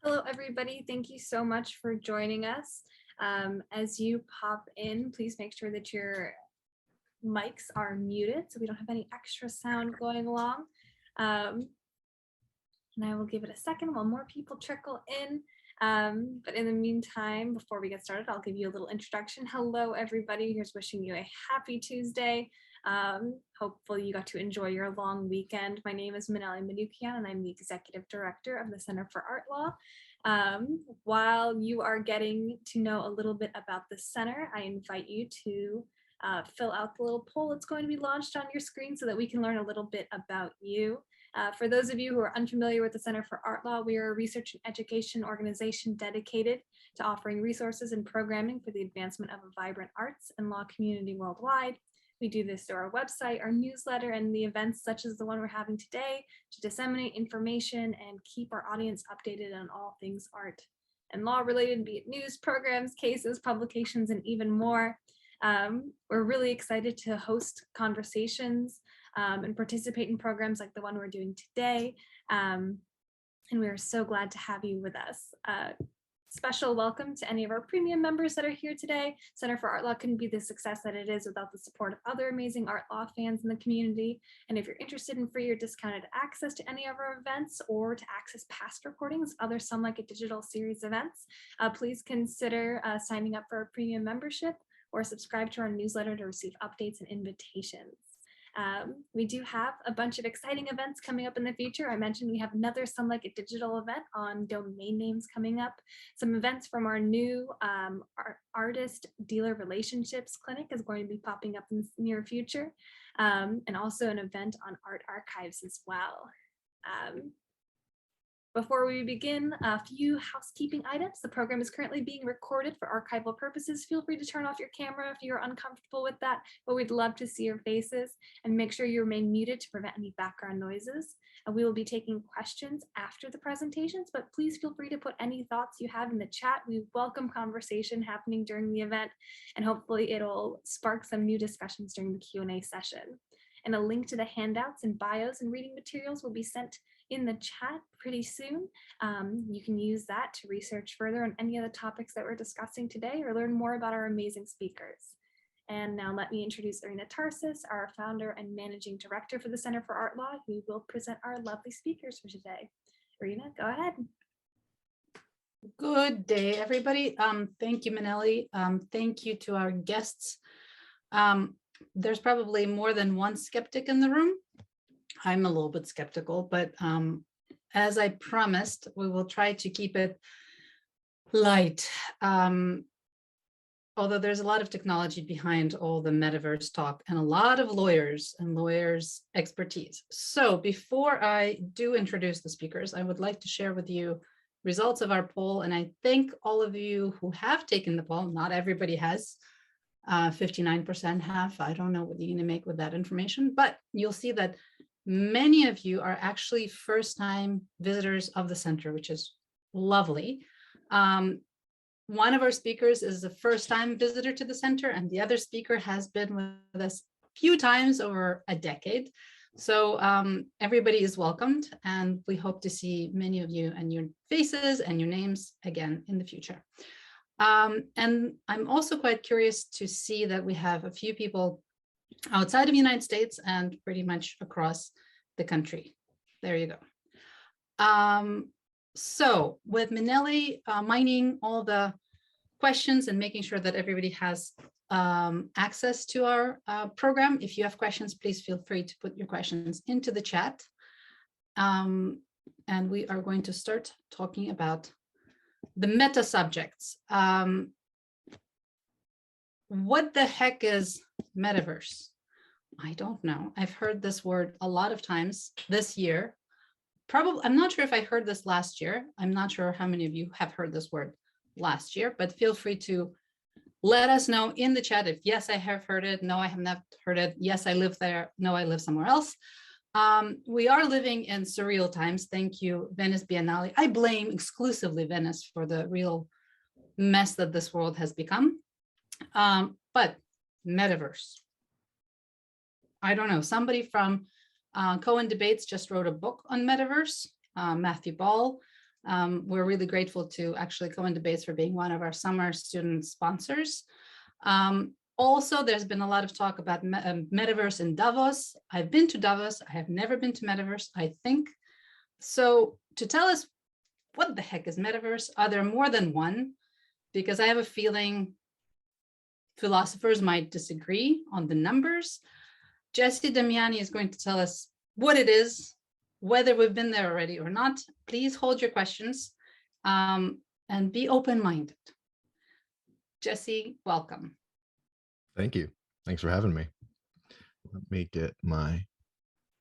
Hello, everybody. Thank you so much for joining us. As you pop in, please make sure that your mics are muted so we don't have any extra sound going along. And I will give it a second while more people trickle in. But in the meantime, before we get started, I'll give you a little introduction. Hello, everybody. Here's wishing you a happy Tuesday. Hopefully you got to enjoy your long weekend. My name is Manali Manukian, and I'm the Executive Director of the Center for Art Law. While you are getting to know a little bit about the center, I invite you to fill out the little poll that's going to be launched on your screen so that we can learn a little bit about you. For those of you who are unfamiliar with the Center for Art Law, we are a research and education organization dedicated to offering resources and programming for the advancement of a vibrant arts and law community worldwide. We do this through our website, our newsletter, and the events such as the one we're having today to disseminate information and keep our audience updated on all things art and law related, be it news, programs, cases, publications, and even more. We're really excited to host conversations and participate in programs like the one we're doing today. And we're so glad to have you with us. Special welcome to any of our premium members that are here today. Center for Art Law couldn't be the success that it is without the support of other amazing art law fans in the community. And if you're interested in free or discounted access to any of our events or to access past recordings, other Some Like It Digital series events, please consider signing up for a premium membership or subscribe to our newsletter to receive updates and invitations. We do have a bunch of exciting events coming up in the future. I mentioned we have another Some Like It Digital event on domain names coming up. Some events from our new artist dealer relationships clinic is going to be popping up in the near future, and also an event on art archives as well. Before we begin, a few housekeeping items. The program is currently being recorded for archival purposes. Feel free to turn off your camera if you're uncomfortable with that, but we'd love to see your faces, and make sure you remain muted to prevent any background noises. We will be taking questions after the presentations, but please feel free to put any thoughts you have in the chat. We welcome conversation happening during the event, and hopefully it'll spark some new discussions during the Q&A session. And a link to the handouts and bios and reading materials will be sent in the chat pretty soon. You can use that to research further on any of the topics that we're discussing today or learn more about our amazing speakers. And now let me introduce Irina Tarsis, our founder and managing director for the Center for Art Law, who will present our lovely speakers for today. Irina, go ahead. Good day, everybody. Thank you, Manali. Thank you to our guests. There's probably more than one skeptic in the room. I'm a little bit skeptical, but as I promised, we will try to keep it light. Although there's a lot of technology behind all the metaverse talk and a lot of lawyers and lawyers' expertise. So before I do introduce the speakers, I would like to share with you results of our poll. And I thank all of you who have taken the poll. Not everybody has. 59% have. I don't know what you're going to make with that information, but you'll see that many of you are actually first-time visitors of the center, which is lovely. One of our speakers is a first-time visitor to the center, and the other speaker has been with us a few times over a decade. So everybody is welcomed, and we hope to see many of you and your faces and your names again in the future. And I'm also quite curious to see that we have a few people outside of the United States and pretty much across the country. There you go. So with Manali mining all the questions and making sure that everybody has access to our program, if you have questions, please feel free to put your questions into the chat. And we are going to start talking about the meta subjects. What the heck is metaverse? I don't know. I've heard this word a lot of times this year. Probably, I'm not sure if I heard this last year. I'm not sure how many of you have heard this word last year, but feel free to let us know in the chat if yes, I have heard it. No, I have not heard it. Yes, I live there. No, I live somewhere else. We are living in surreal times. Thank you, Venice Biennale. I blame exclusively Venice for the real mess that this world has become. But metaverse. I don't know, somebody from Cohen Debates just wrote a book on metaverse, Matthew Ball. We're really grateful to actually Coinbase for being one of our summer student sponsors. Also, there's been a lot of talk about Metaverse in Davos. I've been to Davos. I have never been to Metaverse, I think. So to tell us what the heck is Metaverse, are there more than one? Because I have a feeling philosophers might disagree on the numbers. Jesse Damiani is going to tell us what it is, whether we've been there already or not. Please hold your questions and be open-minded. Jesse, welcome. Thank you. Thanks for having me. Let me get my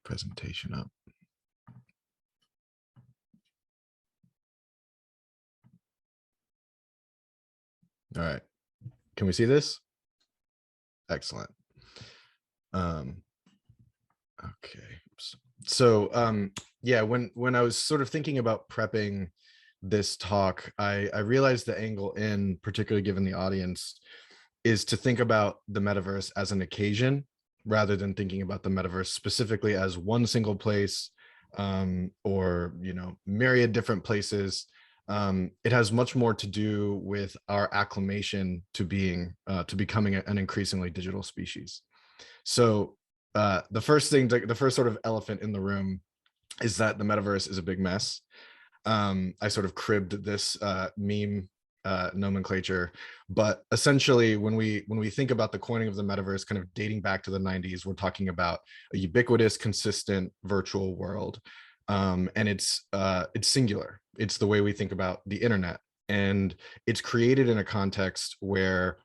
presentation up. All right. Can we see this? Excellent. Okay. So yeah, when I was sort of thinking about prepping this talk, I realized the angle in, particularly given the audience, is to think about the metaverse as an occasion rather than thinking about the metaverse specifically as one single place or, you know, myriad different places. It has much more to do with our acclimation to becoming an increasingly digital species. So the first sort of elephant in the room is that the metaverse is a big mess. I sort of cribbed this meme nomenclature, but essentially when we think about the coining of the metaverse kind of dating back to the 90s, we're talking about a ubiquitous, consistent virtual world. And it's singular. It's the way we think about the internet, and it's created in a context where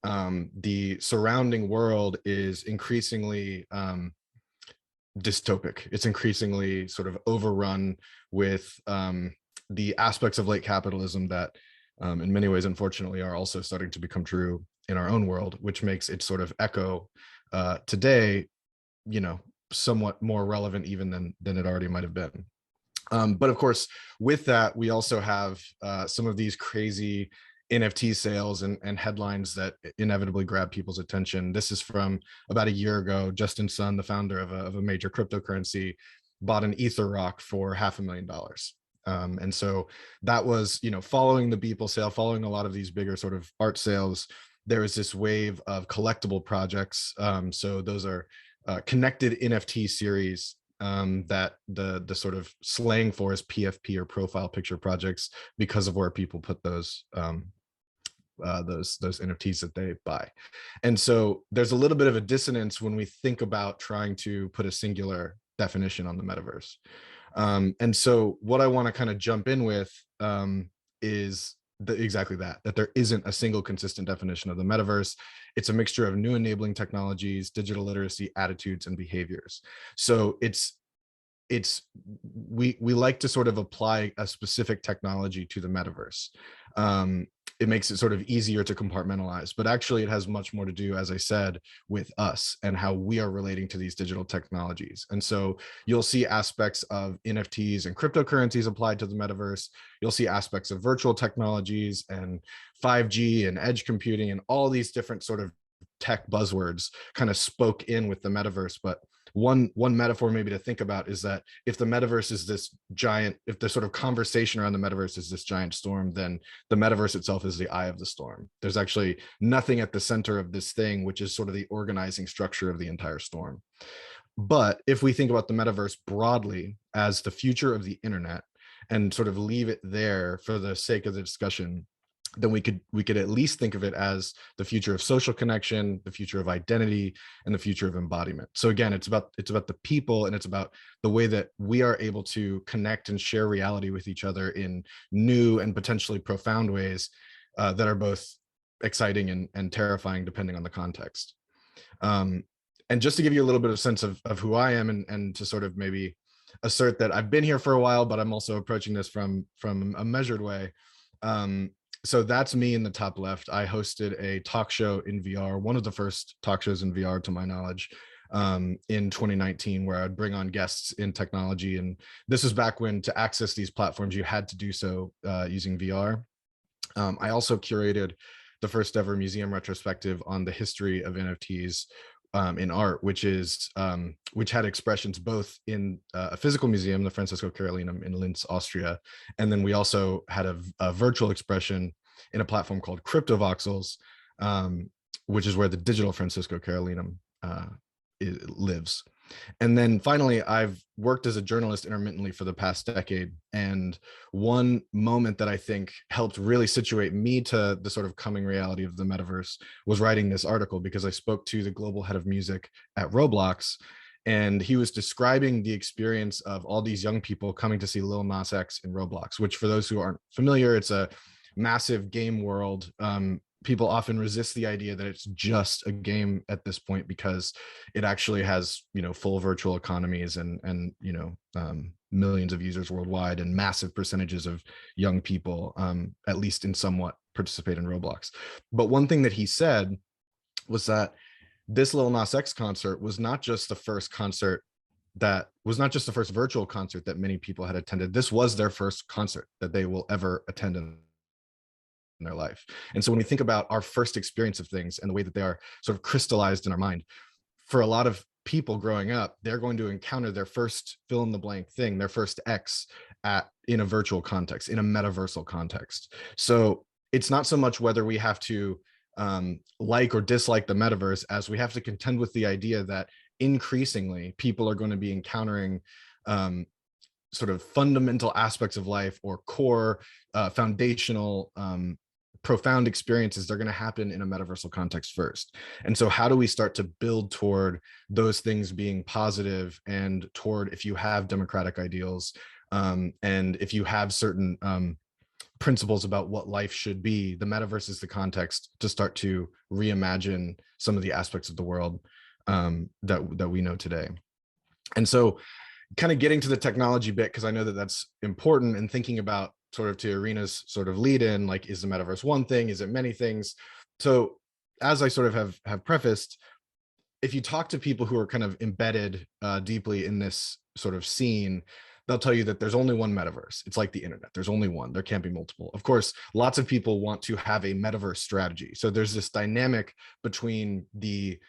the surrounding world is increasingly dystopic. It's increasingly sort of overrun with the aspects of late capitalism that in many ways, unfortunately, are also starting to become true in our own world, which makes its sort of echo today, you know, somewhat more relevant even than it already might have been. But of course, with that, we also have some of these crazy NFT sales and headlines that inevitably grab people's attention. This is from about a year ago. Justin Sun, the founder of a major cryptocurrency, bought an Ether rock for $500,000. And so that was, you know, following the Beeple sale, following a lot of these bigger sort of art sales, there was this wave of collectible projects. So those are connected NFT series that the sort of slang for is PFP, or profile picture projects, because of where people put those NFTs that they buy. And so there's a little bit of a dissonance when we think about trying to put a singular definition on the metaverse. And so what I want to kind of jump in with is exactly that there isn't a single consistent definition of the metaverse. It's a mixture of new enabling technologies, digital literacy, attitudes, and behaviors. So we like to sort of apply a specific technology to the metaverse. It makes it sort of easier to compartmentalize, but actually it has much more to do, as I said, with us and how we are relating to these digital technologies. And so you'll see aspects of NFTs and cryptocurrencies applied to the metaverse. You'll see aspects of virtual technologies and 5G and edge computing and all these different sort of tech buzzwords kind of spoke in with the metaverse. But one metaphor maybe to think about is that if the metaverse is this giant, if the sort of conversation around the metaverse is this giant storm, then the metaverse itself is the eye of the storm. There's actually nothing at the center of this thing, which is sort of the organizing structure of the entire storm. But if we think about the metaverse broadly as the future of the internet and sort of leave it there for the sake of the discussion, then we could at least think of it as the future of social connection, the future of identity, and the future of embodiment. So again, it's about the people, and it's about the way that we are able to connect and share reality with each other in new and potentially profound ways that are both exciting and terrifying depending on the context. And just to give you a little bit of sense of who I am, and to sort of maybe assert that I've been here for a while, but I'm also approaching this from a measured way. So that's me in the top left. I hosted a talk show in VR, one of the first talk shows in VR to my knowledge, in 2019, where I'd bring on guests in technology. And this was back when, to access these platforms, you had to do so using VR. I also curated the first ever museum retrospective on the history of NFTs, in art, which had expressions both in a physical museum, the Francisco Carolinum in Linz, Austria, and then we also had a virtual expression in a platform called Cryptovoxels, which is where the digital Francisco Carolinum lives. And then finally, I've worked as a journalist intermittently for the past decade. And one moment that I think helped really situate me to the sort of coming reality of the metaverse was writing this article, because I spoke to the global head of music at Roblox, and he was describing the experience of all these young people coming to see Lil Nas X in Roblox, which, for those who aren't familiar, it's a massive game world. People often resist the idea that it's just a game at this point, because it actually has, full virtual economies and millions of users worldwide, and massive percentages of young people, at least in somewhat, participate in Roblox. But one thing that he said was that this Lil Nas X concert was not just the first virtual concert that many people had attended. This was their first concert that they will ever attend in their life. And so when we think about our first experience of things and the way that they are sort of crystallized in our mind, for a lot of people growing up, they're going to encounter their first fill in the blank thing, their first X in a virtual context, in a metaversal context. So it's not so much whether we have to like or dislike the metaverse, as we have to contend with the idea that increasingly people are going to be encountering sort of fundamental aspects of life, or core foundational profound experiences. They're going to happen in a metaversal context first. And so how do we start to build toward those things being positive, and toward, if you have democratic ideals, and if you have certain principles about what life should be, the metaverse is the context to start to reimagine some of the aspects of the world that we know today. And so kind of getting to the technology bit, because I know that that's important, and thinking about sort of to Irina's sort of lead in, like, is the metaverse one thing? Is it many things? So as I sort of have prefaced, if you talk to people who are kind of embedded deeply in this sort of scene, they'll tell you that there's only one metaverse. It's like the internet. There's only one. There can't be multiple. Of course, lots of people want to have a metaverse strategy. So there's this dynamic between the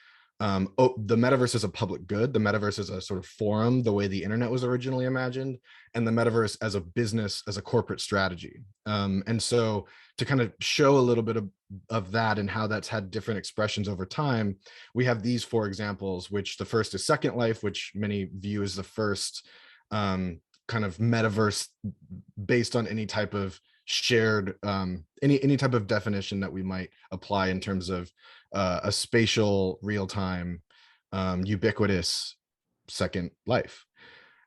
metaverse is a public good. The metaverse is a sort of forum, the way the internet was originally imagined, and the metaverse as a business, as a corporate strategy. And so to kind of show a little bit of that and how that's had different expressions over time, we have these 4 examples, which the first is Second Life, which many view as the first kind of metaverse based on any type of shared, any type of definition that we might apply in terms of a spatial, real-time, ubiquitous Second Life.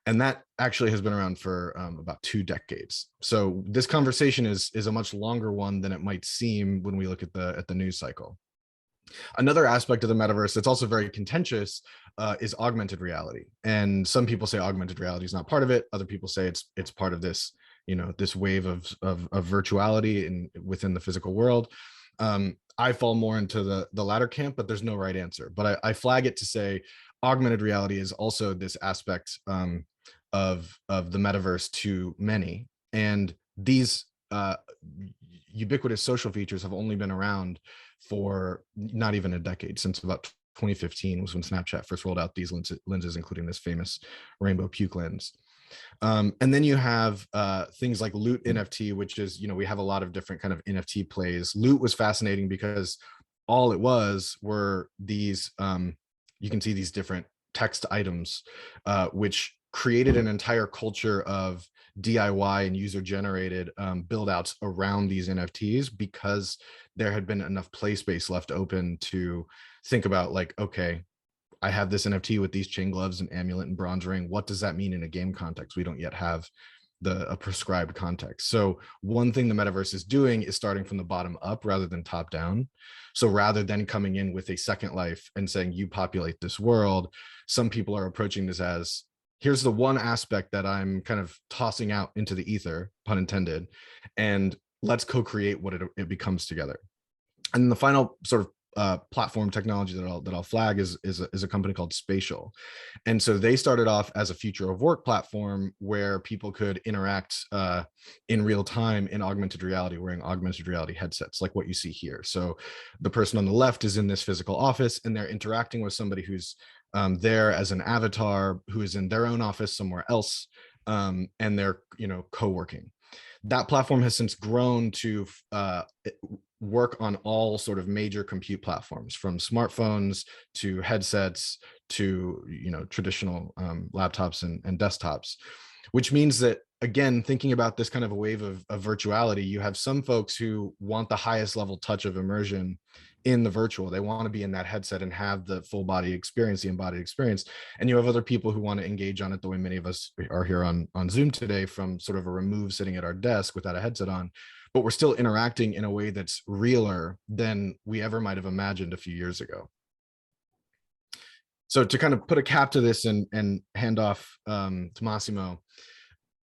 And that actually has been around for about 2 decades. So this conversation is a much longer one than it might seem when we look at the news cycle. Another aspect of the metaverse that's also very contentious is augmented reality. And some people say augmented reality is not part of it. Other people say it's part of this, this wave of virtuality within the physical world. I fall more into the latter camp, but there's no right answer. But I flag it to say augmented reality is also this aspect of the metaverse to many. And these ubiquitous social features have only been around for not even a decade. Since about 2015 was when Snapchat first rolled out these lenses, including this famous rainbow puke lens. And then you have things like Loot NFT, which is, we have a lot of different kind of NFT plays. Loot was fascinating because all it were these, you can see these different text items, which created an entire culture of DIY and user-generated build outs around these NFTs, because there had been enough play space left open to think about, like, okay, I have this NFT with these chain gloves and amulet and bronze ring. What does that mean in a game context? We don't yet have a prescribed context. So one thing the metaverse is doing is starting from the bottom up rather than top down. So rather than coming in with a Second Life and saying, you populate this world, some people are approaching this as, here's the one aspect that I'm kind of tossing out into the ether, pun intended, and let's co-create what it becomes together. And the final sort of platform technology that I'll flag is a company called Spatial. And so they started off as a future of work platform where people could interact in real time in augmented reality, wearing augmented reality headsets, like what you see here. So the person on the left is in this physical office and they're interacting with somebody who's there as an avatar who is in their own office somewhere else, and they're, you know, co-working. That platform has since grown to work on all sort of major compute platforms, from smartphones to headsets to, you know, traditional laptops and desktops, which means that, again, thinking about this kind of a wave of virtuality, you have some folks who want the highest level touch of immersion in the virtual. They want to be in that headset and have the full body experience, the embodied experience. And you have other people who want to engage on it the way many of us are here on Zoom today, from sort of a remove sitting at our desk without a headset on, but we're still interacting in a way that's realer than we ever might have imagined a few years ago. So to kind of put a cap to this and hand off to Massimo,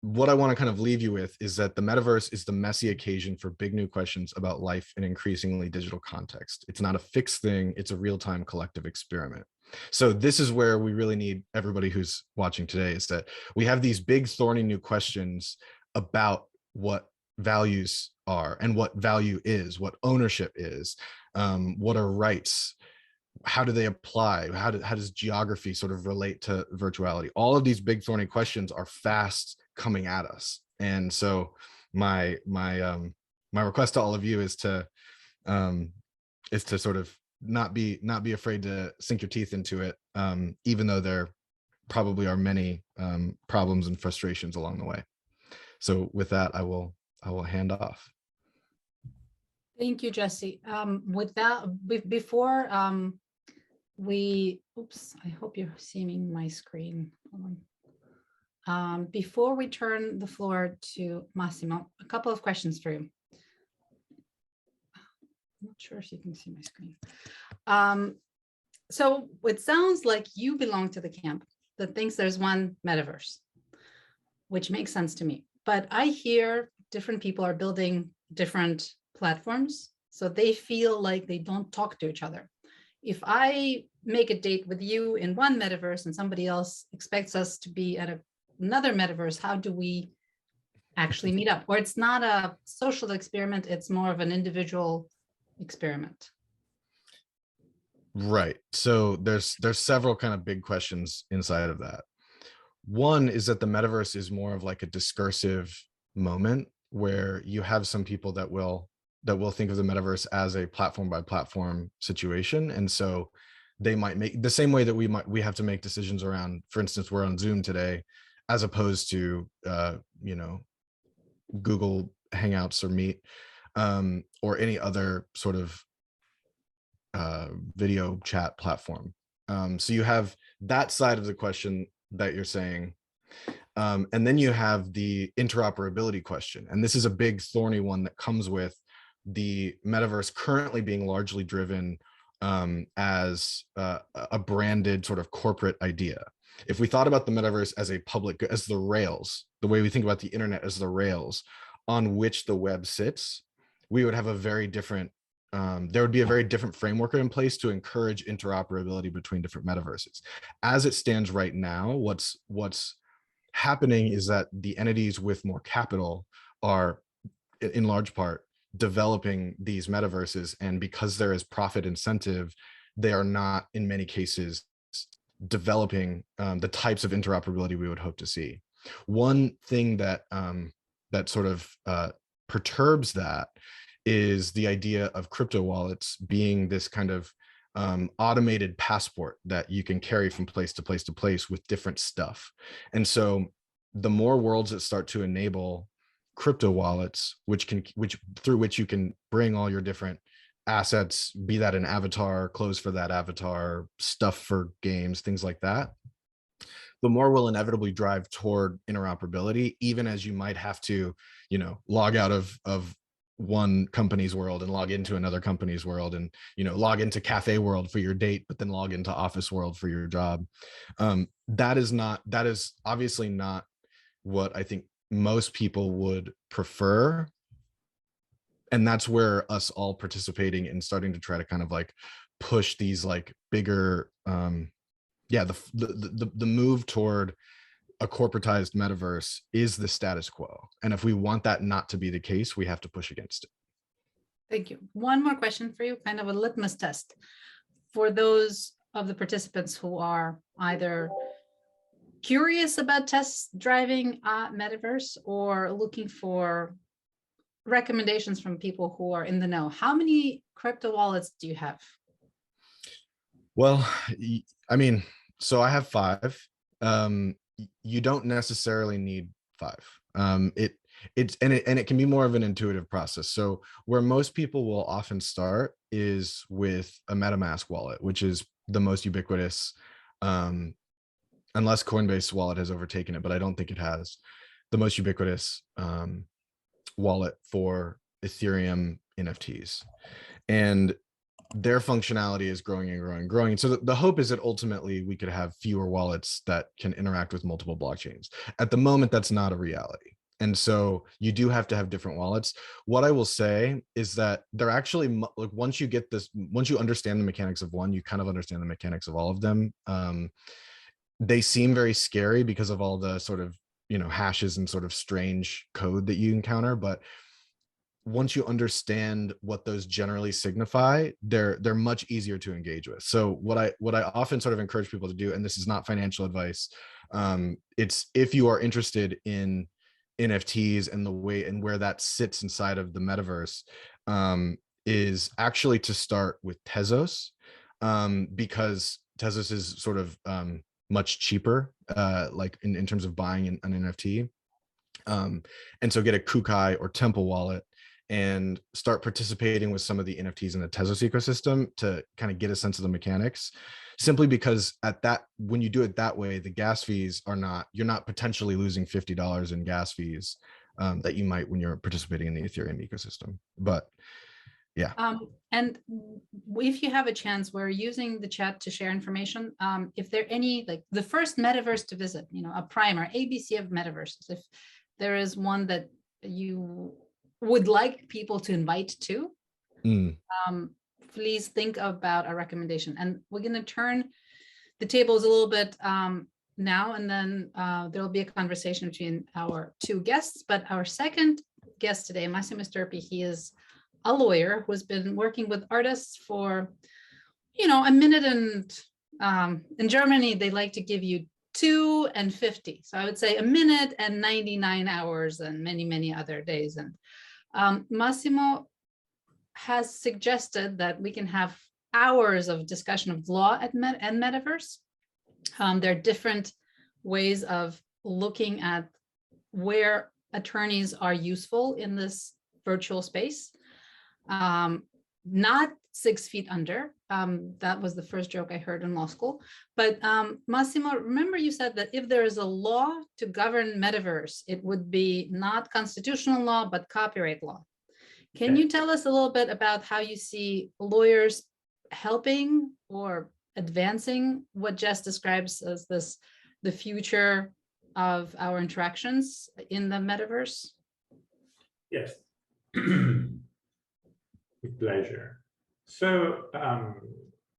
what I want to kind of leave you with is that the metaverse is the messy occasion for big new questions about life in increasingly digital context. It's not a fixed thing, it's a real-time collective experiment. So this is where we really need everybody who's watching today, is that we have these big thorny new questions about what values are and what value is, what ownership is, what are rights, how do they apply, how does geography sort of relate to virtuality. All of these big thorny questions are fast coming at us. And so my request to all of you is to sort of not be afraid to sink your teeth into it, even though there probably are many problems and frustrations along the way. So with that, I will hand off. Thank you, Jesse. With that, before oops, I hope you're seeing my screen. Hold on. Before we turn the floor to Massimo, a couple of questions for you. I'm not sure if you can see my screen. So it sounds like you belong to the camp that thinks there's one metaverse, which makes sense to me. But I hear different people are building different platforms, so they feel like they don't talk to each other. If I make a date with you in one metaverse and somebody else expects us to be at another metaverse, how do we actually meet up? Or it's not a social experiment, it's more of an individual experiment. Right. So there's several kind of big questions inside of that. One is that the metaverse is more of like a discursive moment where you have some people that will think of the metaverse as a platform by platform situation. And so they might make the same way that we have to make decisions around, for instance, we're on Zoom today, as opposed to, you know, Google Hangouts or Meet, or any other sort of video chat platform. So you have that side of the question that you're saying. And then you have the interoperability question. And this is a big thorny one that comes with the metaverse currently being largely driven as a branded sort of corporate idea. If we thought about the metaverse as a public, as the rails, the way we think about the internet as the rails on which the web sits, we would have a very different, there would be a very different framework in place to encourage interoperability between different metaverses. As it stands right now, what's happening is that the entities with more capital are, in large part, developing these metaverses, and because there is profit incentive, they are not, in many cases, developing the types of interoperability we would hope to see. One thing that that sort of perturbs that is the idea of crypto wallets being this kind of automated passport that you can carry from place to place to place with different stuff. And so the more worlds that start to enable crypto wallets, through which you can bring all your different assets, be that an avatar, clothes for that avatar, stuff for games, things like that, the more will inevitably drive toward interoperability, even as you might have to, you know, log out of one company's world and log into another company's world, and, you know, log into cafe world for your date, but then log into office world for your job. That is obviously not what I think most people would prefer And that's where us all participating and starting to try to kind of like push these like bigger, the move toward a corporatized metaverse is the status quo. And if we want that not to be the case, we have to push against it. Thank you. One more question for you, kind of a litmus test. For those of the participants who are either curious about test driving metaverse or looking for recommendations from people who are in the know, how many crypto wallets do you have? Well, I mean, so I have 5. You don't necessarily need 5. It can be more of an intuitive process. So where most people will often start is with a MetaMask wallet, which is the most ubiquitous, unless Coinbase wallet has overtaken it, but I don't think it has, the most ubiquitous wallet for Ethereum NFTs. And their functionality is growing and growing and growing. So the hope is that ultimately we could have fewer wallets that can interact with multiple blockchains. At the moment, that's not a reality. And so you do have to have different wallets. What I will say is that they're actually, like, once you understand the mechanics of one, you kind of understand the mechanics of all of them. They seem very scary because of all the sort of, hashes and sort of strange code that you encounter. But once you understand what those generally signify, they're much easier to engage with. So what I often sort of encourage people to do, and this is not financial advice, it's if you are interested in NFTs and the way and where that sits inside of the metaverse, is actually to start with Tezos, because Tezos is sort of much cheaper, like in terms of buying an NFT. And so get a Kukai or Temple wallet and start participating with some of the NFTs in the Tezos ecosystem to kind of get a sense of the mechanics, simply because when you do it that way, the gas fees you're not potentially losing $50 in gas fees that you might when you're participating in the Ethereum ecosystem. But yeah. And if you have a chance, we're using the chat to share information. If there are any, like the first metaverse to visit, a primer, ABC of metaverses, if there is one that you would like people to invite to, please think about a recommendation. And we're going to turn the tables a little bit now, and then there will be a conversation between our 2 guests. But our second guest today, Massimo Sterpi, he is a lawyer who has been working with artists for, a minute, and in Germany, they like to give you 2 and 50. So I would say a minute and 99 hours and many, many other days. And Massimo has suggested that we can have hours of discussion of law and metaverse. There are different ways of looking at where attorneys are useful in this virtual space. Not 6 feet under. That was the first joke I heard in law school. But Massimo, remember you said that if there is a law to govern metaverse, it would be not constitutional law, but copyright law. Can you tell us a little bit about how you see lawyers helping or advancing what Jess describes as the future of our interactions in the metaverse? Yes. With pleasure. So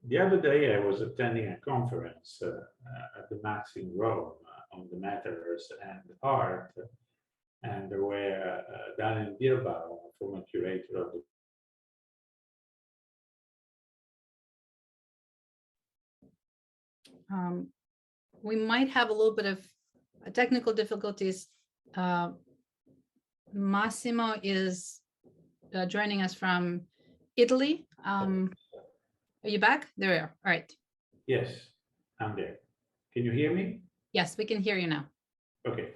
the other day I was attending a conference at the Max in Rome on the metaverse and art, and there were Daniel Bilbao, former curator of the we might have a little bit of technical difficulties. Massimo is joining us from Italy. Are you back? There we are. All right. Yes, I'm there. Can you hear me? Yes, we can hear you now. Okay.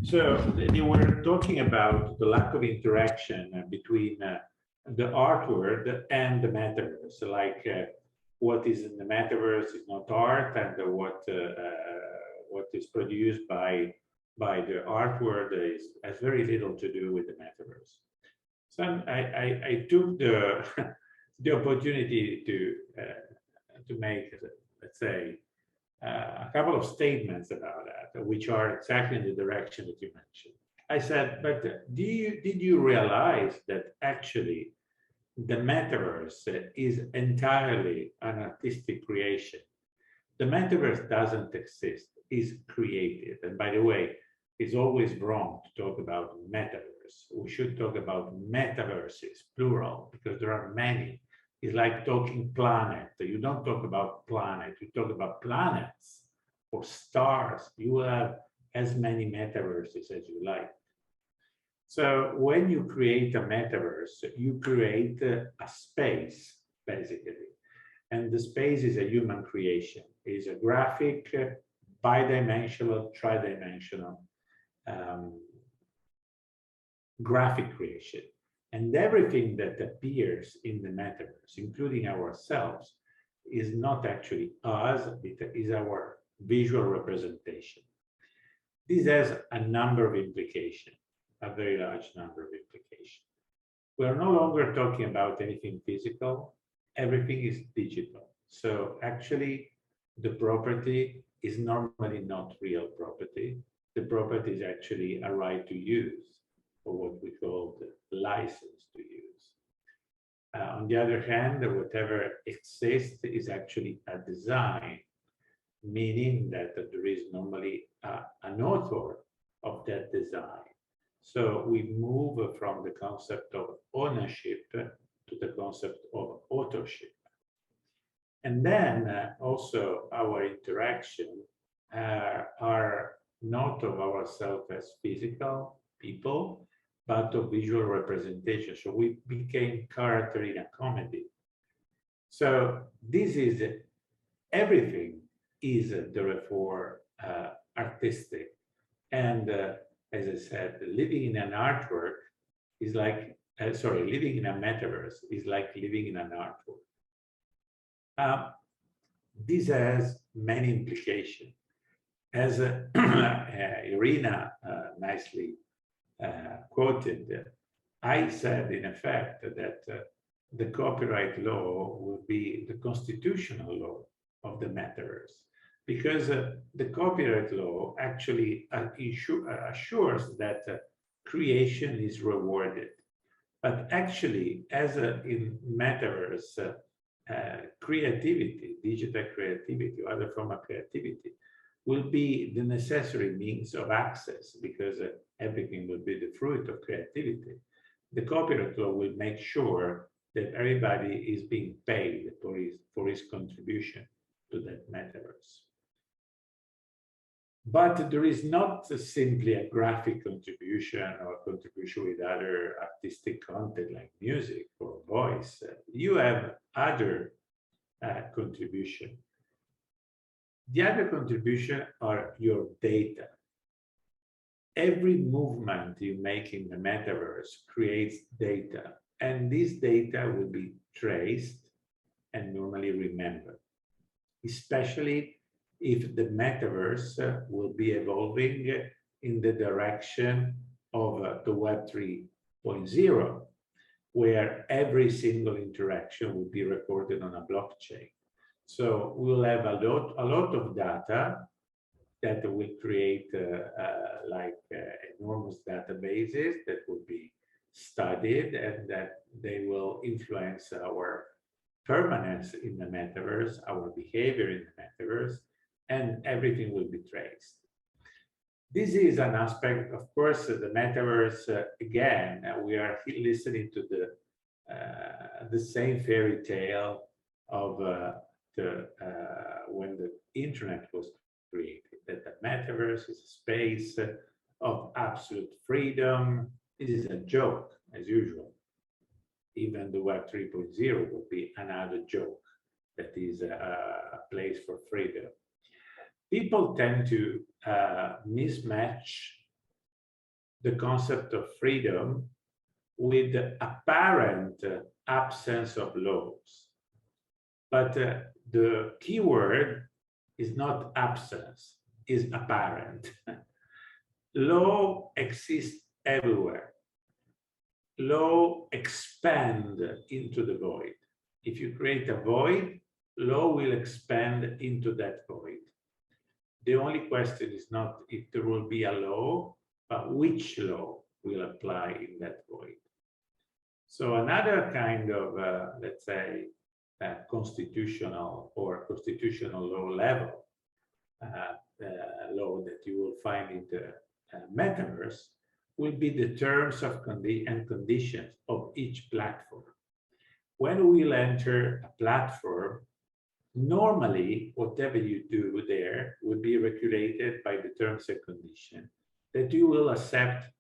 So they were talking about the lack of interaction between the art world and the metaverse, like what is in the metaverse is not art, and what is produced by the art world has very little to do with the metaverse. So I took the the opportunity to make, let's say, a couple of statements about that, which are exactly in the direction that you mentioned. I said, but did you realize that actually the metaverse is entirely an artistic creation? The metaverse doesn't exist, it's created. And by the way, it's always wrong to talk about metaverse. We should talk about metaverses, plural, because there are many. It's like talking planet. You don't talk about planet, you talk about planets or stars. You will have as many metaverses as you like. So when you create a metaverse, you create a space, basically. And the space is a human creation. It is a graphic, bidimensional, tridimensional graphic creation. And everything that appears in the metaverse, including ourselves, is not actually us, it is our visual representation. This has a number of implications, a very large number of implications. We are no longer talking about anything physical, everything is digital. So actually, the property is normally not real property. The property is actually a right to use, or what we call the license to use. On the other hand, whatever exists is actually a design, meaning that there is normally an author of that design. So we move from the concept of ownership to the concept of authorship. And then also our interaction are not of ourselves as physical people, but of visual representation. So we became character in a comedy. So this is everything is therefore artistic. And as I said, living in an artwork is like, living in a metaverse is like living in an artwork. This has many implications. As Irina nicely quoted, I said in effect that the copyright law will be the constitutional law of the metaverse, because the copyright law actually assures that creation is rewarded. But actually, as in metaverse, creativity, digital creativity, or other form of creativity, will be the necessary means of access, because everything will be the fruit of creativity. The copyright law will make sure that everybody is being paid for his contribution to that metaverse. But there is not simply a graphic contribution or contribution with other artistic content like music or voice. You have other contribution. The other contribution are your data. Every movement you make in the metaverse creates data, and this data will be traced and normally remembered, especially if the metaverse will be evolving in the direction of the Web 3.0, where every single interaction will be recorded on a blockchain. So we'll have a lot of data that will create enormous databases that will be studied, and that they will influence our permanence in the metaverse, our behavior in the metaverse, and everything will be traced. This is an aspect, of course, the metaverse, again, we are listening to the same fairy tale of when the internet was created, that the metaverse is a space of absolute freedom. It is a joke, as usual. Even the Web 3.0 will be another joke that is a place for freedom. People tend to mismatch the concept of freedom with the apparent absence of laws. But the key word is not absence, is apparent. Law exists everywhere. Law expands into the void. If you create a void, law will expand into that void. The only question is not if there will be a law, but which law will apply in that void. So another kind of, let's say, constitutional or constitutional law level law that you will find in the metaverse will be the terms of and conditions of each platform. When we'll enter a platform, normally whatever you do there will be regulated by the terms and conditions that you will accept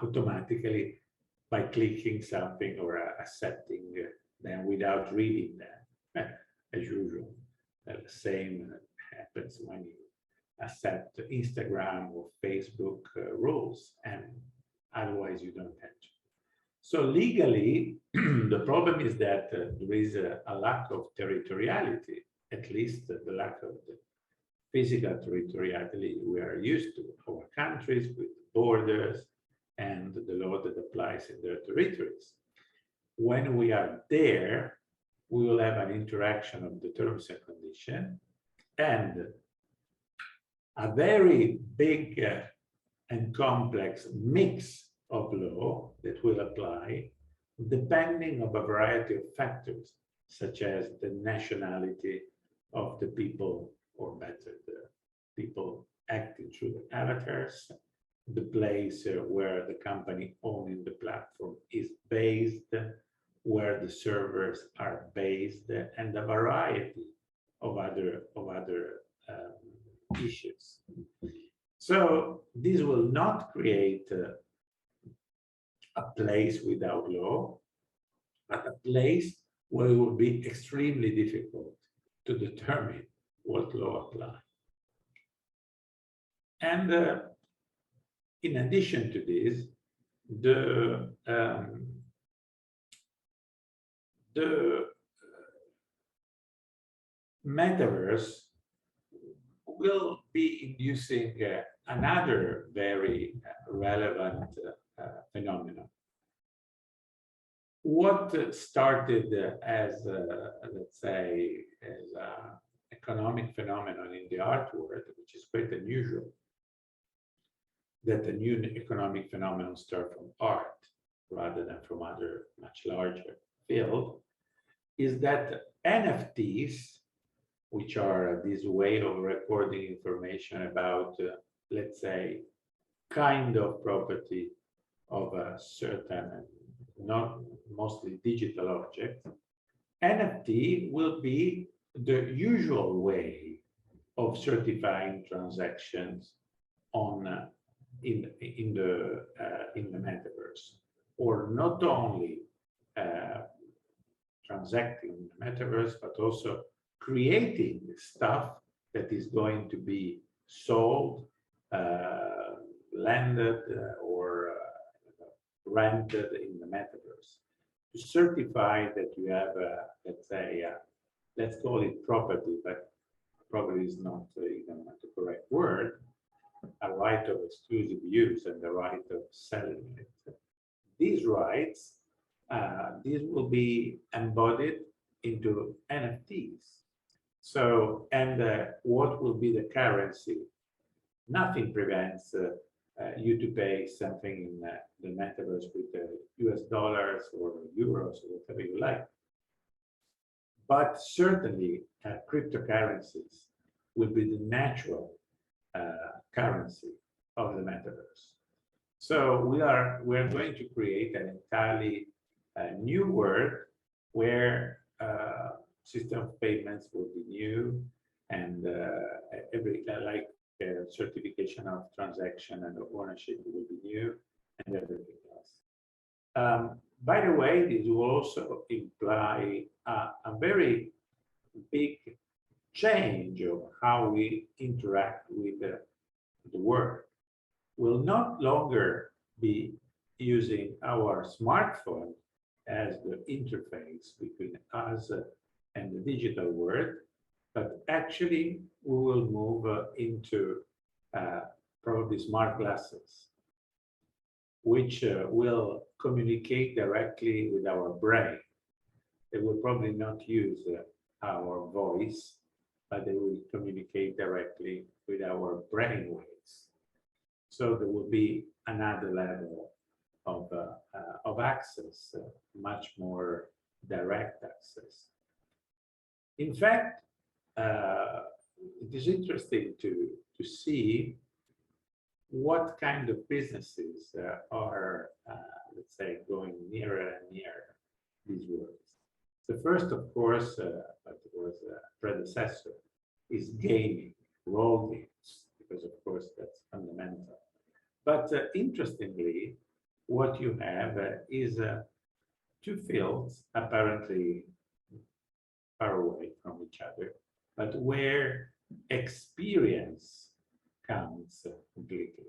automatically by clicking something or accepting them without reading them, as usual. The same happens when you accept Instagram or Facebook rules, and otherwise you don't have to. So legally, the problem is that there is a lack of territoriality, at least the lack of the physical territoriality we are used to. Our countries with borders and the law that applies in their territories. When we are there, we will have an interaction of the terms and conditions and a very big and complex mix of law that will apply depending on a variety of factors, such as the nationality of the people, or better, the people acting through the avatars, the place where the company owning the platform is based, where the servers are based, and a variety of other issues. So this will not create a place without law, but a place where it will be extremely difficult to determine what law apply. And in addition to this, the metaverse will be inducing another very relevant phenomenon. What started as, let's say, as an economic phenomenon in the art world, which is quite unusual, that a new economic phenomenon start from art rather than from other much larger field, is that NFTs, which are this way of recording information about, let's say, kind of property of a certain, not mostly digital object, NFT will be the usual way of certifying transactions on in the metaverse, or not only transacting in the metaverse, but also creating stuff that is going to be sold, landed, or rented in the metaverse, to certify that you have, let's say, let's call it property, but property is not even the correct word, a right of exclusive use and the right of selling it. These rights, these will be embodied into NFTs. So, and what will be the currency? Nothing prevents you to pay something in the metaverse with US dollars or euros or whatever you like. But certainly cryptocurrencies will be the natural currency of the metaverse. So we are going to create an entirely new world where system of payments will be new, and every certification of transaction and ownership will be new, and everything else. By the way, this will also imply a very big change of how we interact with the world. We'll not longer be using our smartphone as the interface between us and the digital world, but actually we will move into probably smart glasses, which will communicate directly with our brain. They will probably not use our voice, but they will communicate directly with our brain waves. So there will be another level of access, much more direct access. In fact, it is interesting to see what kind of businesses are, let's say, going nearer and nearer these worlds. The first, of course, but it was a predecessor, is gaming, role games, because of course that's fundamental. But interestingly, what you have is two fields apparently far away from each other, but where experience counts completely.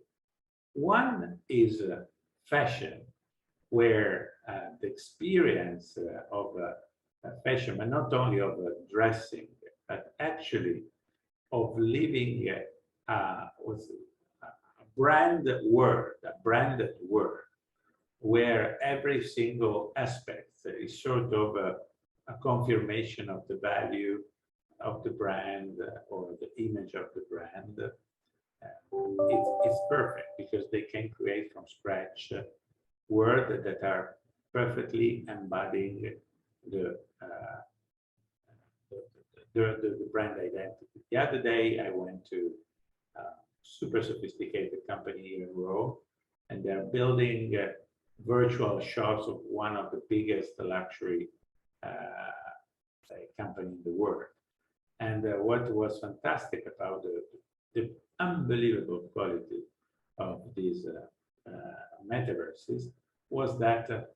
One is fashion, where the experience of fashion, but not only of dressing, but actually of living a branded word, where every single aspect is sort of a confirmation of the value of the brand or the image of the brand. It's perfect because they can create from scratch words that are perfectly embodying the brand identity. The other day, I went to a super sophisticated company here in Rome, and they're building virtual shops of one of the biggest luxury company in the world. And what was fantastic about the unbelievable quality of these metaverses was that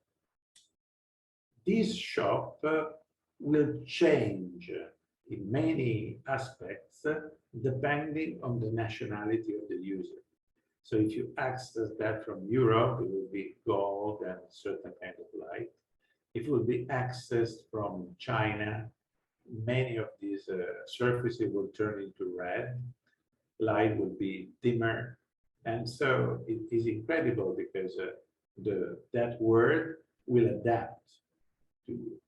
this shop will change in many aspects depending on the nationality of the user. So if you access that from Europe, it will be gold and a certain kind of light. If it will be accessed from China, many of these surfaces will turn into red. Light will be dimmer. And so it is incredible because that word will adapt to you.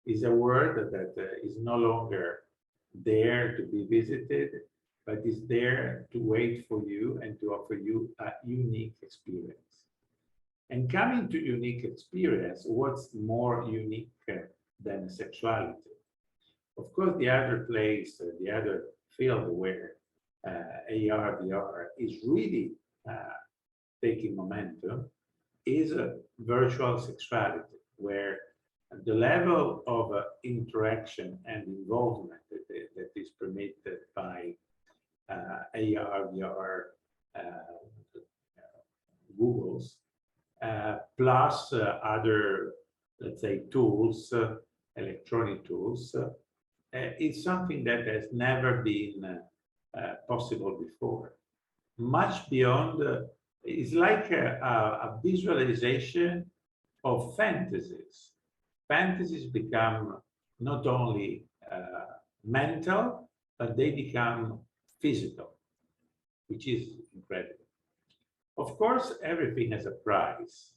It's a word that is no longer there to be visited, but is there to wait for you and to offer you a unique experience. And coming to unique experience, what's more unique than sexuality? Of course, the other place, the other field where AR, VR is really taking momentum is virtual sexuality, where the level of interaction and involvement that is permitted by AR, VR, Googles, plus other, let's say, tools, electronic tools, is something that has never been possible before. Much beyond, it's like a visualization of fantasies. Fantasies become not only mental, but they become physical, which is incredible. Of course, everything has a price.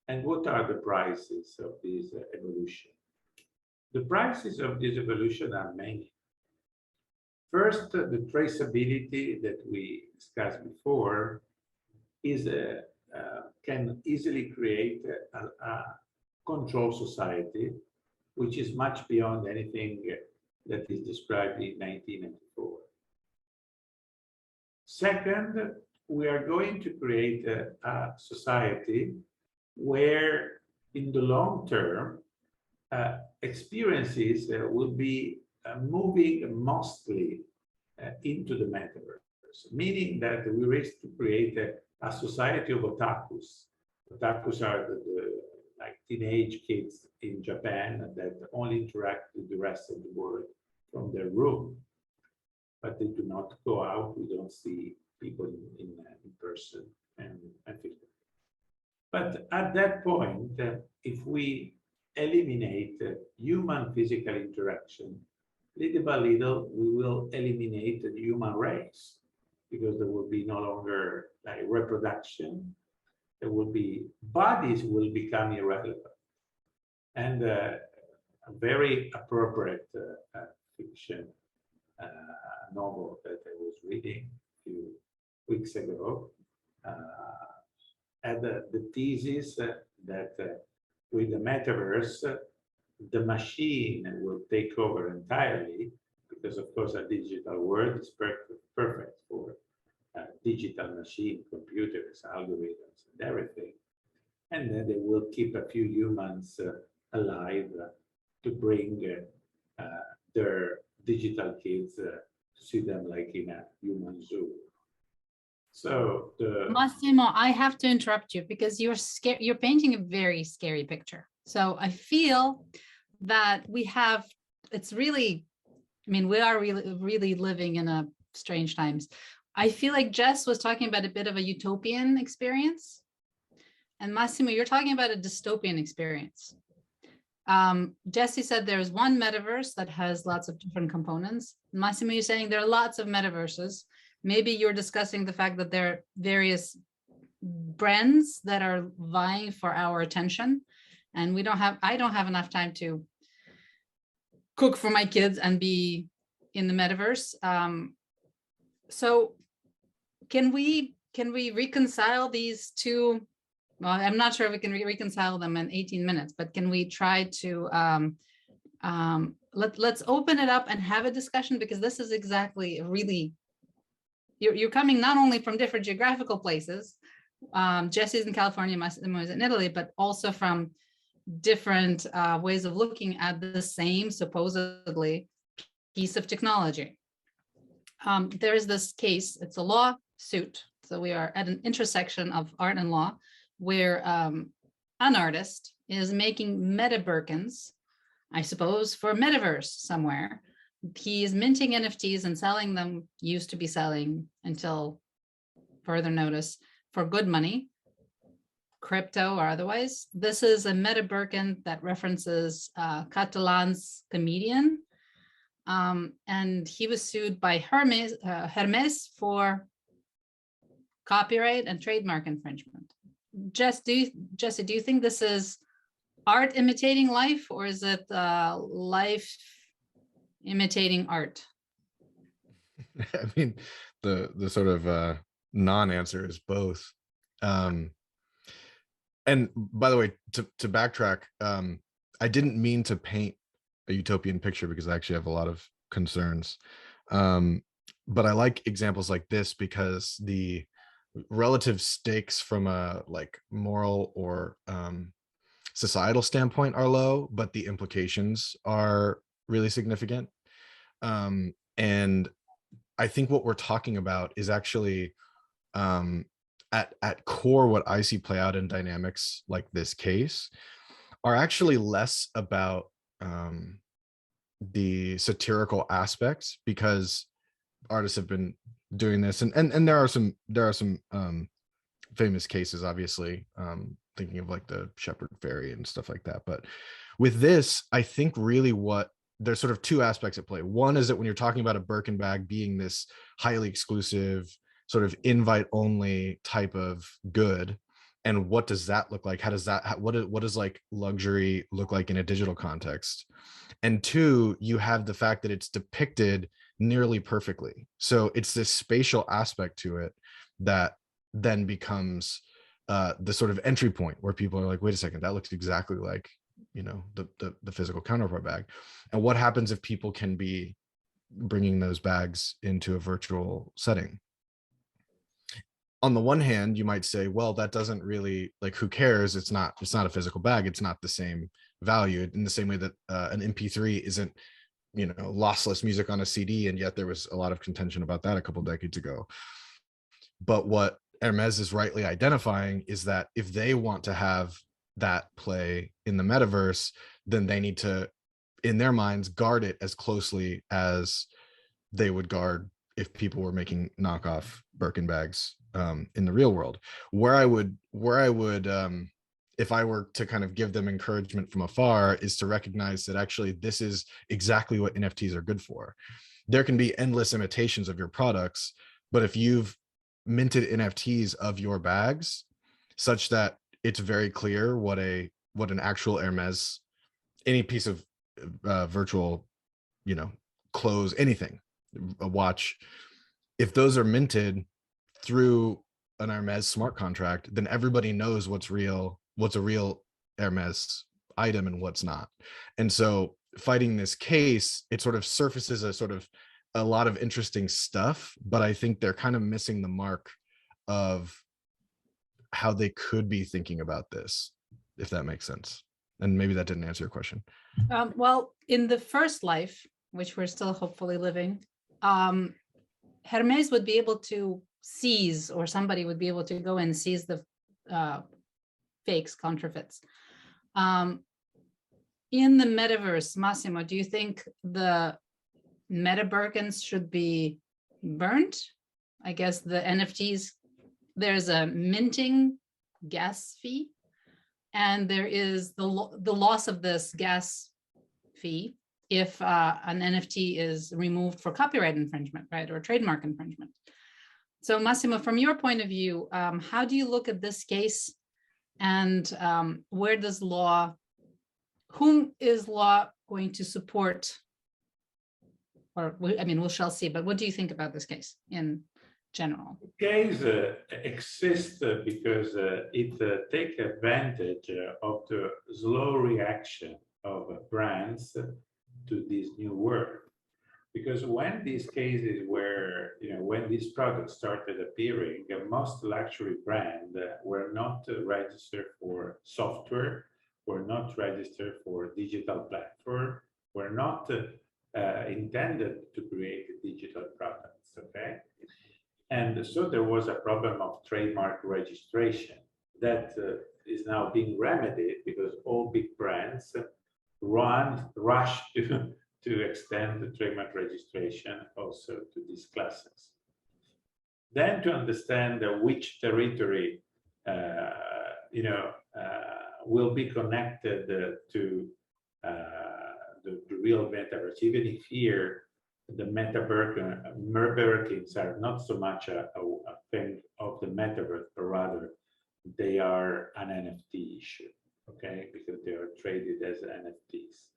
And what are the prices of this evolution? The prices of this evolution are many. First, the traceability that we discussed before is can easily create a control society, which is much beyond anything that is described in 1994. Second, we are going to create a society where, in the long term, experiences will be moving mostly into the metaverse, meaning that we risk to create a society of otakus. Otakus are like teenage kids in Japan that only interact with the rest of the world from their room, but they do not go out. We don't see people in person and physically. But at that point, if we eliminate human physical interaction, little by little, we will eliminate the human race, because there will be no longer like reproduction. There will be, bodies will become irrelevant. And a very appropriate fiction novel that I was reading a few weeks ago had the thesis that with the metaverse, the machine will take over entirely, because of course a digital world is perfect for digital machine, computers, algorithms, and everything. And then they will keep a few humans alive to bring their digital kids to see them like in a human zoo. So Massimo, I have to interrupt you because you're scared. You're painting a very scary picture. So I feel that it's really, I mean, we are really living in a strange times. I feel like Jess was talking about a bit of a utopian experience. And Massimo, you're talking about a dystopian experience. Jesse said there's one metaverse that has lots of different components. Massimo, you're saying there are lots of metaverses. Maybe you're discussing the fact that there are various brands that are vying for our attention. And I don't have enough time to cook for my kids and be in the metaverse. So can we reconcile these two? Well, I'm not sure if we can reconcile them in 18 minutes, but can we try to let's open it up and have a discussion, because this is exactly really, you're coming not only from different geographical places, Jesse's in California, Massimo is in Italy, but also from different ways of looking at the same supposedly piece of technology. There is this case, it's a lawsuit. So we are at an intersection of art and law, where an artist is making meta Birkins, I suppose, for a metaverse somewhere. He is minting NFTs and selling them, used to be selling until further notice, for good money, crypto or otherwise. This is a meta Birkin that references Catalan's comedian. And he was sued by Hermes for copyright and trademark infringement. Jesse, do you think this is art imitating life, or is it life imitating art? I mean, the sort of non-answer is both. And by the way, to backtrack, I didn't mean to paint a utopian picture because I actually have a lot of concerns. But I like examples like this because the relative stakes from a like moral or societal standpoint are low, but the implications are really significant. And I think what we're talking about is actually at core, what I see play out in dynamics like this case are actually less about the satirical aspects, because artists have been doing this, and there are some famous cases, obviously, thinking of like the Shepherd Fairy and stuff like that. But with this, I think really there's sort of two aspects at play. One is that when you're talking about a Birkin bag being this highly exclusive, sort of invite only type of good, and what does that look like? How does that, what does like luxury look like in a digital context? And two, you have the fact that it's depicted nearly perfectly. So it's this spatial aspect to it that then becomes the sort of entry point where people are like, wait a second, that looks exactly like, you know, the physical counterpart bag. And what happens if people can be bringing those bags into a virtual setting? On the one hand, you might say, well, that doesn't really, like, who cares? It's not a physical bag. It's not the same value, in the same way that an MP3 isn't, you know, lossless music on a CD. And yet there was a lot of contention about that a couple of decades ago. But what Hermes is rightly identifying is that if they want to have that play in the metaverse, then they need to, in their minds, guard it as closely as they would guard if people were making knockoff Birkin bags in the real world. Where I would if I were to kind of give them encouragement from afar, is to recognize that actually this is exactly what NFTs are good for. There can be endless imitations of your products, but if you've minted NFTs of your bags such that it's very clear what an actual Hermes, any piece of virtual, you know, clothes, anything, a watch, if those are minted through an Hermes smart contract, then everybody knows what's a real Hermes item and what's not. And so fighting this case, it sort of surfaces a lot of interesting stuff, but I think they're kind of missing the mark of how they could be thinking about this, if that makes sense. And maybe that didn't answer your question. Well, in the first life, which we're still hopefully living, Hermes would be able to seize, or somebody would be able to go and seize the fakes, counterfeits. In the metaverse, Massimo, do you think the meta Birkins should be burnt? I guess the NFTs, there's a minting gas fee, and there is the loss of this gas fee if an NFT is removed for copyright infringement, right, or trademark infringement. So Massimo, from your point of view, how do you look at this case, and where does whom is law going to support? Or, I mean, we shall see, but what do you think about this case in general? The case exists because it takes advantage of the slow reaction of brands to this new world. Because when these cases were, when these products started appearing, most luxury brands were not registered for software, were not registered for digital platform, were not intended to create digital products, okay? And so there was a problem of trademark registration that is now being remedied because all big brands rush to extend the trademark registration also to these classes. Then to understand which territory will be connected to the real metaverse, even if here the meta-Birkins are not so much a thing of the metaverse, but rather they are an NFT issue, okay? Because they are traded as NFTs.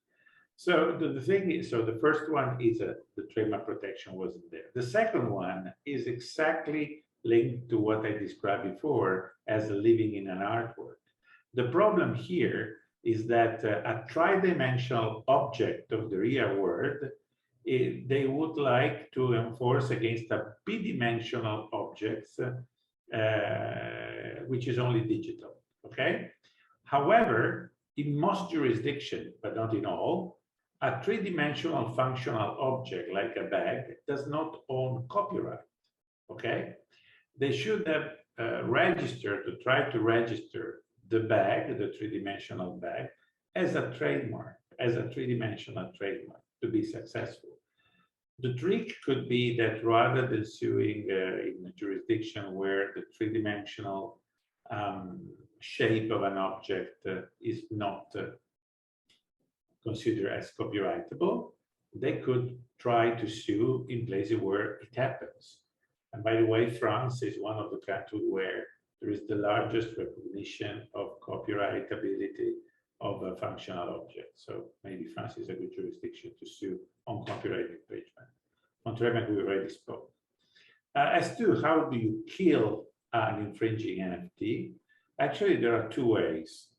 So the thing is, so the first one is the trademark protection wasn't there. The second one is exactly linked to what I described before as living in an artwork. The problem here is that a tridimensional object of the real world, they would like to enforce against a bidimensional object, which is only digital, okay? However, in most jurisdictions, but not in all, a three-dimensional functional object like a bag does not own copyright, okay? They should have registered, to try to register the bag, the three-dimensional bag, as a trademark, as a three-dimensional trademark to be successful. The trick could be that rather than suing in a jurisdiction where the three-dimensional shape of an object is not considered as copyrightable, they could try to sue in places where it happens. And by the way, France is one of the countries where there is the largest recognition of copyrightability of a functional object. So maybe France is a good jurisdiction to sue on copyright infringement. On trademark, we already spoke. As to how do you kill an infringing NFT, actually there are two ways.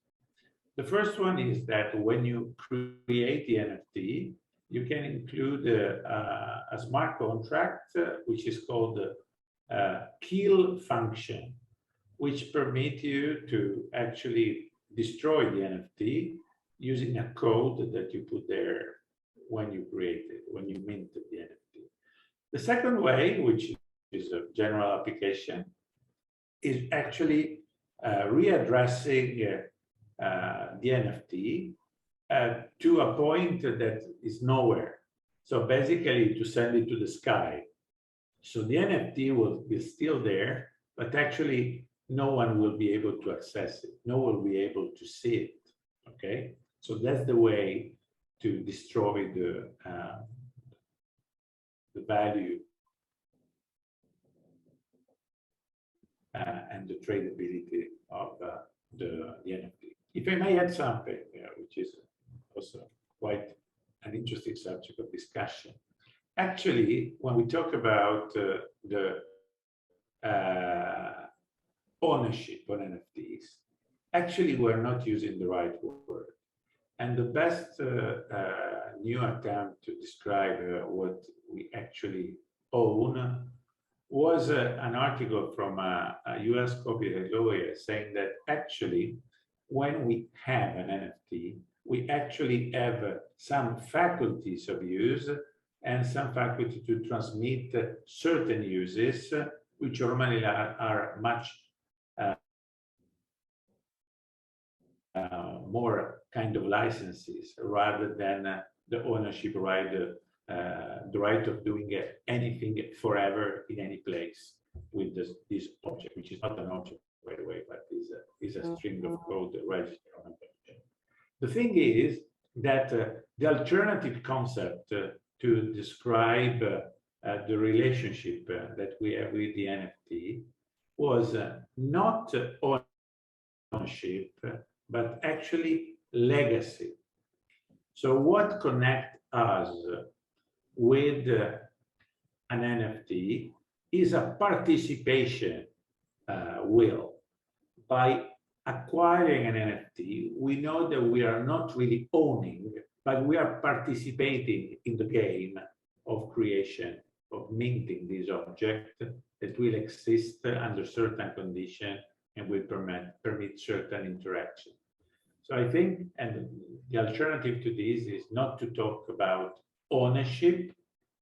The first one is that when you create the NFT, you can include a smart contract, which is called the kill function, which permits you to actually destroy the NFT using a code that you put there when you create it, when you minted the NFT. The second way, which is a general application, is actually readdressing the NFT to a point that is nowhere. So basically to send it to the sky. So the NFT will be still there, but actually no one will be able to access it. No one will be able to see it, okay? So that's the way to destroy the value and the tradability of the NFT. If I may add something, which is also quite an interesting subject of discussion. Actually, when we talk about the ownership on NFTs, actually we're not using the right word. And the best new attempt to describe what we actually own was an article from a US copyright lawyer saying that actually, when we have an NFT, we actually have some faculties of use and some faculty to transmit certain uses, which normally are much more kind of licenses rather than the ownership right, the right of doing anything forever in any place with this object, which is not an object, by the way, but is a string of code registered on a blockchain. The thing is that the alternative concept to describe the relationship that we have with the NFT was not ownership, but actually legacy. So what connects us with an NFT is a participation will. By acquiring an NFT, we know that we are not really owning, but we are participating in the game of creation, of minting this object that will exist under certain conditions and will permit certain interaction. So I think, and the alternative to this is not to talk about ownership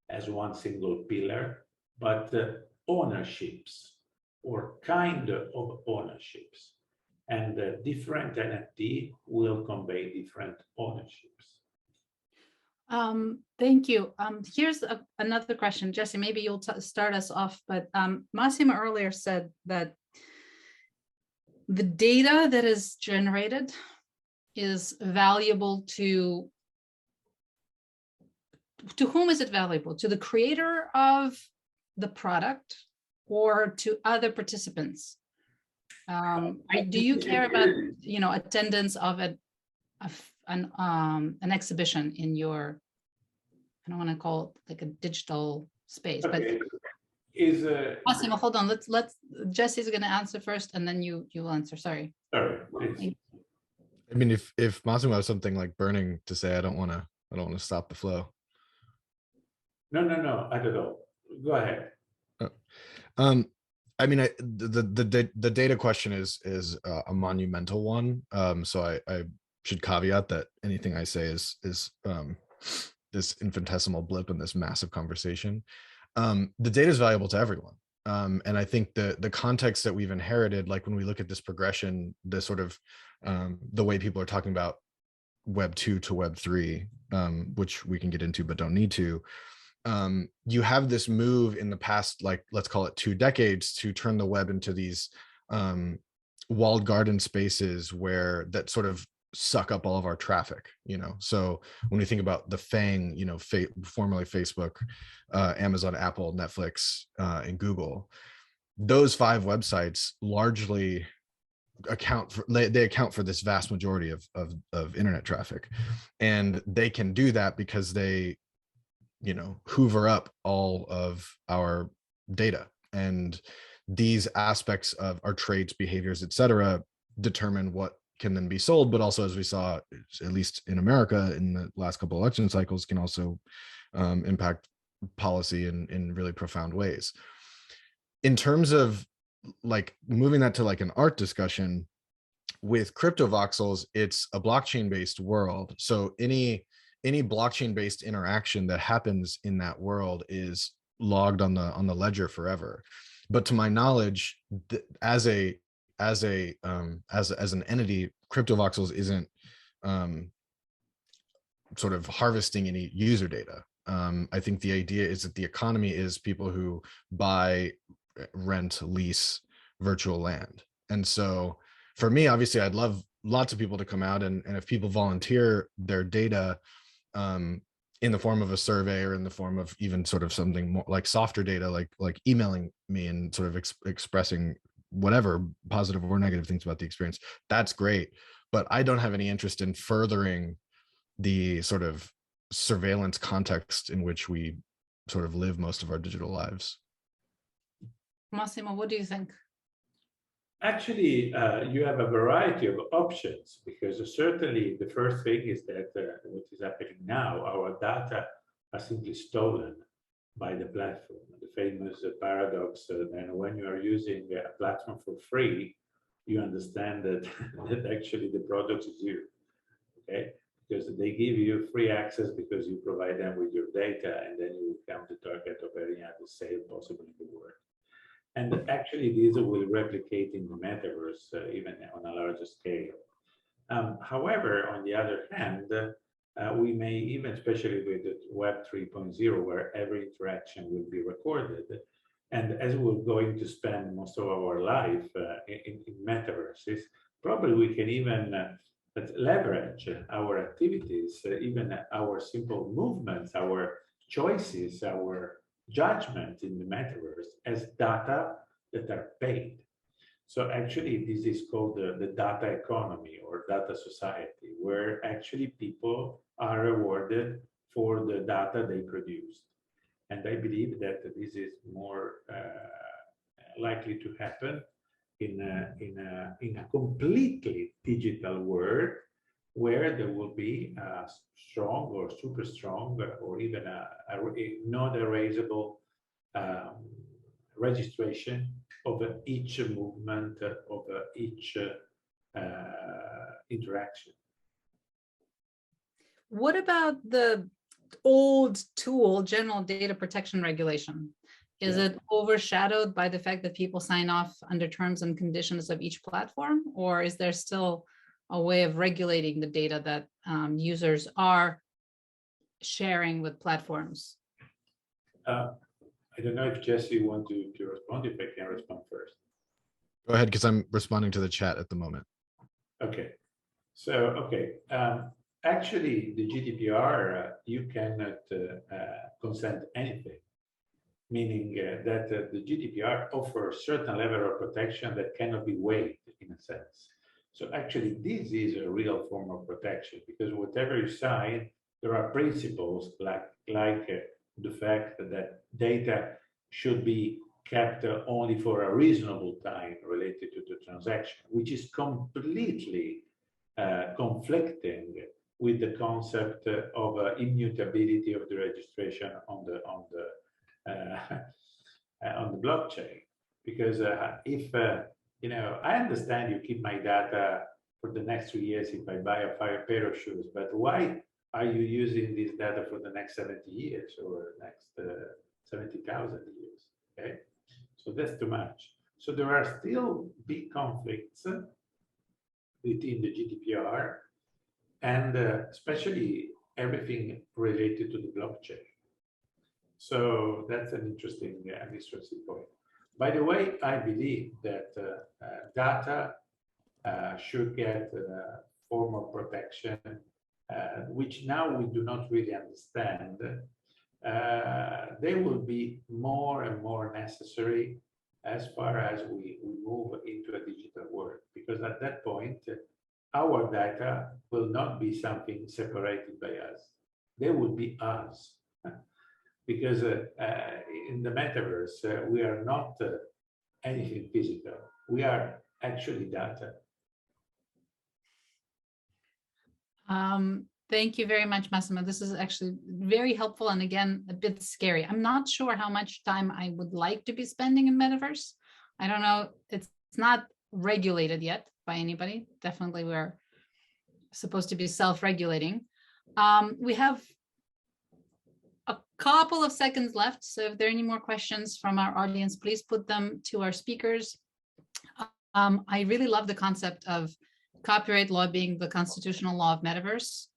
as one single pillar, but ownerships or kind of ownerships. And different NFT will convey different ownerships. Thank you. Here's another question, Jesse, maybe you'll start us off, but Massimo earlier said that the data that is generated is valuable to whom is it valuable? To the creator of the product or to other participants? Do you care about, attendance of an exhibition in your, I don't want to call it like a digital space, Okay. but Massimo, hold on. Let's Jesse's going to answer first, and then you will answer. Sorry. Sorry, please. I mean, if Massimo has something like burning to say, I don't want to stop the flow. No, not at all. Go ahead. I mean, the data question is a monumental one. So I should caveat that anything I say is this infinitesimal blip in this massive conversation. The data is valuable to everyone. And I think the context that we've inherited, like when we look at this progression, the sort of the way people are talking about Web 2 to Web 3, which we can get into but don't need to, you have this move in the past, like let's call it 2 decades, to turn the web into these walled garden spaces that sort of suck up all of our traffic, So when we think about the FANG, formerly Facebook, Amazon, Apple, Netflix, and Google, those 5 websites largely account for this vast majority of internet traffic, and they can do that because they hoover up all of our data, and these aspects of our traits, behaviors, etc., determine what can then be sold, but also, as we saw, at least in America in the last couple election cycles, can also impact policy in really profound ways. In terms of like moving that to like an art discussion, with crypto voxels, it's a blockchain based world. So any blockchain based interaction that happens in that world is logged on the ledger forever. But to my knowledge, as an entity, crypto voxels isn't sort of harvesting any user data. I think the idea is that the economy is people who buy, rent, lease virtual land. And so for me, obviously, I'd love lots of people to come out, and if people volunteer their data in the form of a survey or in the form of even sort of something more like softer data, like emailing me and sort of expressing whatever positive or negative things about the experience, that's great. But I don't have any interest in furthering the sort of surveillance context in which we sort of live most of our digital lives. Massimo, what do you think? Actually, you have a variety of options, because certainly the first thing is that what is happening now, our data are simply stolen by the platform. The famous paradox that when you are using a platform for free, you understand that, that actually the product is you, okay? Because they give you free access because you provide them with your data, and then you become the target of any other sale possible in the world. And actually, these will replicate in the metaverse, even on a larger scale. However, on the other hand, we may even, especially with the Web 3.0, where every interaction will be recorded, and as we're going to spend most of our life in metaverses, probably we can even leverage our activities, even our simple movements, our choices, our judgment in the metaverse as data that are paid. So actually, this is called the data economy or data society, where actually people are rewarded for the data they produced. And I believe that this is more likely to happen in a completely digital world, where there will be a strong or super strong or even a non-erasable registration of each movement, of each interaction. What about the old tool, General Data Protection Regulation? Is it overshadowed by the fact that people sign off under terms and conditions of each platform, or is there still a way of regulating the data that users are sharing with platforms? I don't know if Jesse wants to respond, if I can respond first. Go ahead, because I'm responding to the chat at the moment. Okay. So, okay. Actually, the GDPR, you cannot consent anything, meaning that the GDPR offers certain level of protection that cannot be waived in a sense. So actually, this is a real form of protection, because whatever you sign, there are principles like the fact that data should be kept only for a reasonable time related to the transaction, which is completely conflicting with the concept of immutability of the registration on the blockchain. Because if you know, I understand you keep my data for the next 3 years if I buy a pair of shoes, but why are you using this data for the next 70 years or next 70,000 years? Okay, so that's too much. So there are still big conflicts within the GDPR, and especially everything related to the blockchain. So that's an interesting point. By the way, I believe that data should get a form of protection, which now we do not really understand. They will be more and more necessary as far as we move into a digital world, because at that point, our data will not be something separated by us. They will be us. Because in the metaverse, we are not anything physical. We are actually data. Thank you very much, Massimo. This is actually very helpful, and again, a bit scary. I'm not sure how much time I would like to be spending in metaverse. I don't know. It's not regulated yet by anybody. Definitely, we're supposed to be self-regulating. We have a couple of seconds left, so if there are any more questions from our audience, please put them to our speakers. I really love the concept of copyright law being the constitutional law of metaverse.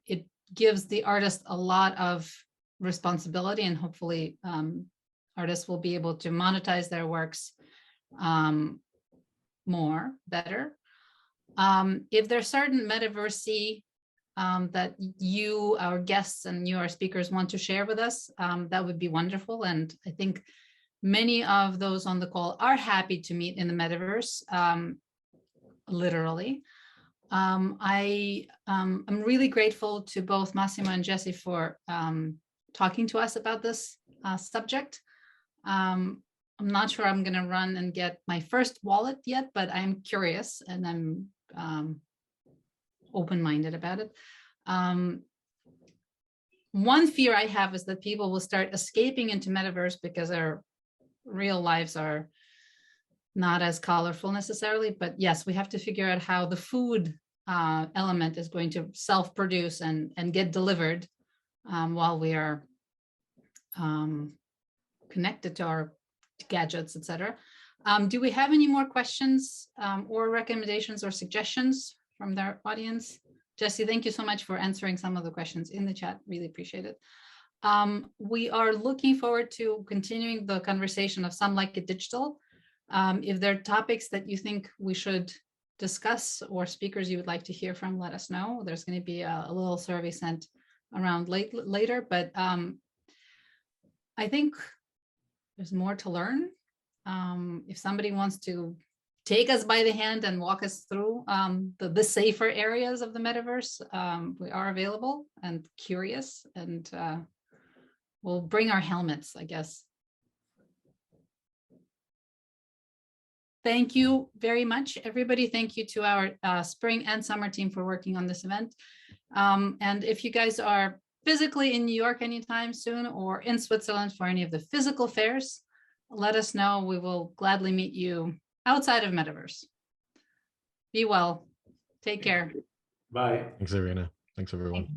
It gives the artist a lot of responsibility, and hopefully artists will be able to monetize their works better. If there's certain metaverse that you, our guests, and you, our speakers, want to share with us, that would be wonderful. And I think many of those on the call are happy to meet in the metaverse, literally. I'm really grateful to both Massimo and Jesse for talking to us about this subject. I'm I'm not sure I'm going to run and get my first wallet yet, but I'm curious and I'm open-minded about it. One fear I have is that people will start escaping into metaverse because our real lives are not as colorful necessarily. But yes, we have to figure out how the food element is going to self-produce and get delivered while we are connected to our gadgets, etc. Do we have any more questions or recommendations or suggestions from the audience? Jesse, thank you so much for answering some of the questions in the chat. Really appreciate it. We are looking forward to continuing the conversation of Some Like It Digital. If there are topics that you think we should discuss or speakers you would like to hear from, let us know. There's going to be a little survey sent around later, but I think there's more to learn. If somebody wants to take us by the hand and walk us through the safer areas of the metaverse, we are available and curious, and we'll bring our helmets, I guess. Thank you very much, everybody. Thank you to our spring and summer team for working on this event. And if you guys are physically in New York anytime soon or in Switzerland for any of the physical fairs, let us know. We will gladly meet you outside of Metaverse. Be well. Take care. Bye. Thanks, Irina. Thanks, everyone.